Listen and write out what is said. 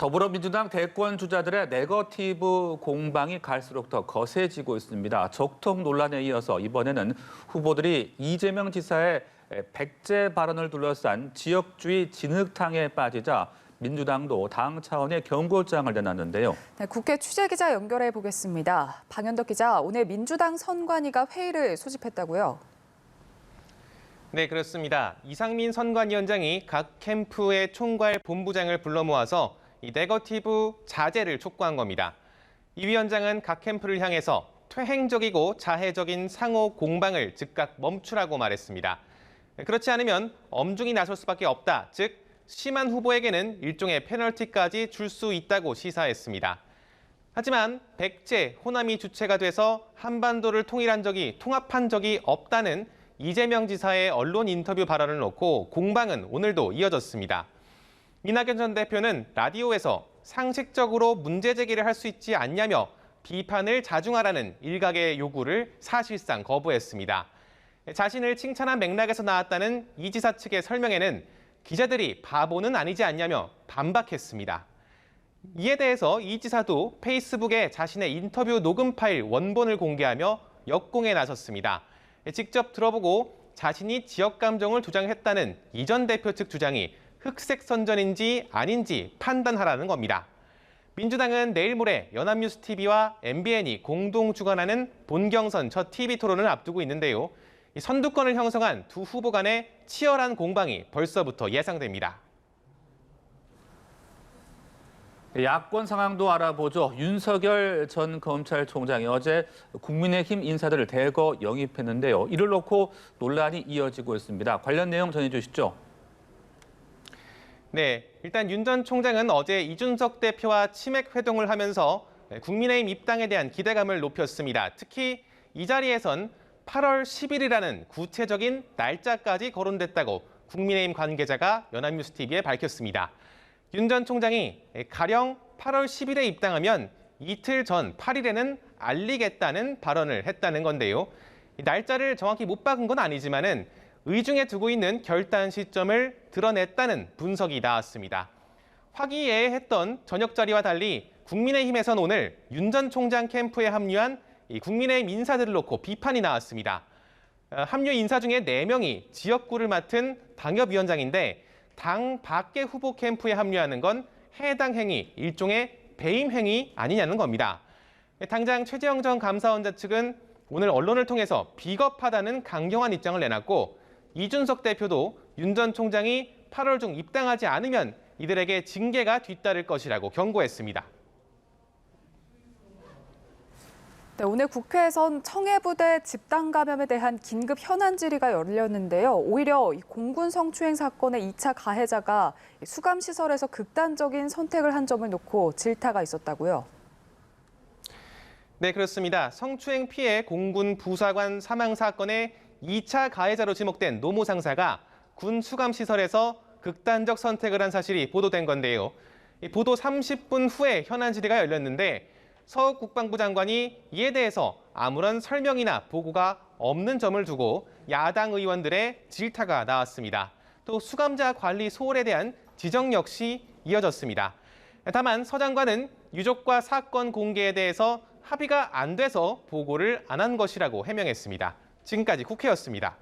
더불어민주당 대권 주자들의 네거티브 공방이 갈수록 더 거세지고 있습니다. 적통 논란에 이어서 이번에는 후보들이 이재명 지사의 백제 발언을 둘러싼 지역주의 진흙탕에 빠지자 민주당도 당 차원의 경고장을 내놨는데요. 네, 국회 취재기자 연결해 보겠습니다. 방현덕 기자, 오늘 민주당 선관위가 회의를 소집했다고요? 네, 그렇습니다. 이상민 선관위원장이 각 캠프의 총괄 본부장을 불러 모아서 이 네거티브 자제를 촉구한 겁니다. 이 위원장은 각 캠프를 향해서 퇴행적이고 자해적인 상호 공방을 즉각 멈추라고 말했습니다. 그렇지 않으면 엄중히 나설 수밖에 없다. 즉, 심한 후보에게는 일종의 페널티까지 줄 수 있다고 시사했습니다. 하지만 백제, 호남이 주체가 돼서 한반도를 통합한 적이 없다는 이재명 지사의 언론 인터뷰 발언을 놓고 공방은 오늘도 이어졌습니다. 이낙연 전 대표는 라디오에서 상식적으로 문제 제기를 할 수 있지 않냐며 비판을 자중하라는 일각의 요구를 사실상 거부했습니다. 자신을 칭찬한 맥락에서 나왔다는 이 지사 측의 설명에는 기자들이 바보는 아니지 않냐며 반박했습니다. 이에 대해서 이 지사도 페이스북에 자신의 인터뷰 녹음 파일 원본을 공개하며 역공에 나섰습니다. 직접 들어보고 자신이 지역 감정을 조장했다는 이 전 대표 측 주장이 흑색 선전인지 아닌지 판단하라는 겁니다. 민주당은 내일 모레 연합뉴스TV와 MBN이 공동 주관하는 본경선 첫 TV 토론을 앞두고 있는데요. 선두권을 형성한 두 후보 간의 치열한 공방이 벌써부터 예상됩니다. 야권 상황도 알아보죠. 윤석열 전 검찰총장이 어제 국민의힘 인사들을 대거 영입했는데요. 이를 놓고 논란이 이어지고 있습니다. 관련 내용 전해주시죠. 네, 일단 윤 전 총장은 어제 이준석 대표와 치맥 회동을 하면서 국민의힘 입당에 대한 기대감을 높였습니다. 특히 이 자리에선 8월 10일이라는 구체적인 날짜까지 거론됐다고 국민의힘 관계자가 연합뉴스TV에 밝혔습니다. 윤 전 총장이 가령 8월 10일에 입당하면 이틀 전 8일에는 알리겠다는 발언을 했다는 건데요. 날짜를 정확히 못 박은 건 아니지만은 의중에 두고 있는 결단 시점을 드러냈다는 분석이 나왔습니다. 화기애애했던 저녁 자리와 달리 국민의힘에선 오늘 윤 전 총장 캠프에 합류한 국민의힘 인사들을 놓고 비판이 나왔습니다. 합류 인사 중에 4명이 지역구를 맡은 당협위원장인데 당 밖의 후보 캠프에 합류하는 건 해당 행위, 일종의 배임 행위 아니냐는 겁니다. 당장 최재형 전 감사원장 측은 오늘 언론을 통해서 비겁하다는 강경한 입장을 내놨고 이준석 대표도 윤 전 총장이 8월 중 입당하지 않으면 이들에게 징계가 뒤따를 것이라고 경고했습니다. 네, 오늘 국회에선 청해부대 집단 감염에 대한 긴급 현안 질의가 열렸는데요. 오히려 공군 성추행 사건의 2차 가해자가 수감시설에서 극단적인 선택을 한 점을 놓고 질타가 있었다고요. 네, 그렇습니다. 성추행 피해 공군 부사관 사망 사건의 2차 가해자로 지목된 노모 상사가 군 수감시설에서 극단적 선택을 한 사실이 보도된 건데요. 보도 30분 후에 현안 질의가 열렸는데 서욱 국방부 장관이 이에 대해서 아무런 설명이나 보고가 없는 점을 두고 야당 의원들의 질타가 나왔습니다. 또 수감자 관리 소홀에 대한 지적 역시 이어졌습니다. 다만 서 장관은 유족과 사건 공개에 대해서 합의가 안 돼서 보고를 안 한 것이라고 해명했습니다. 지금까지 국회였습니다.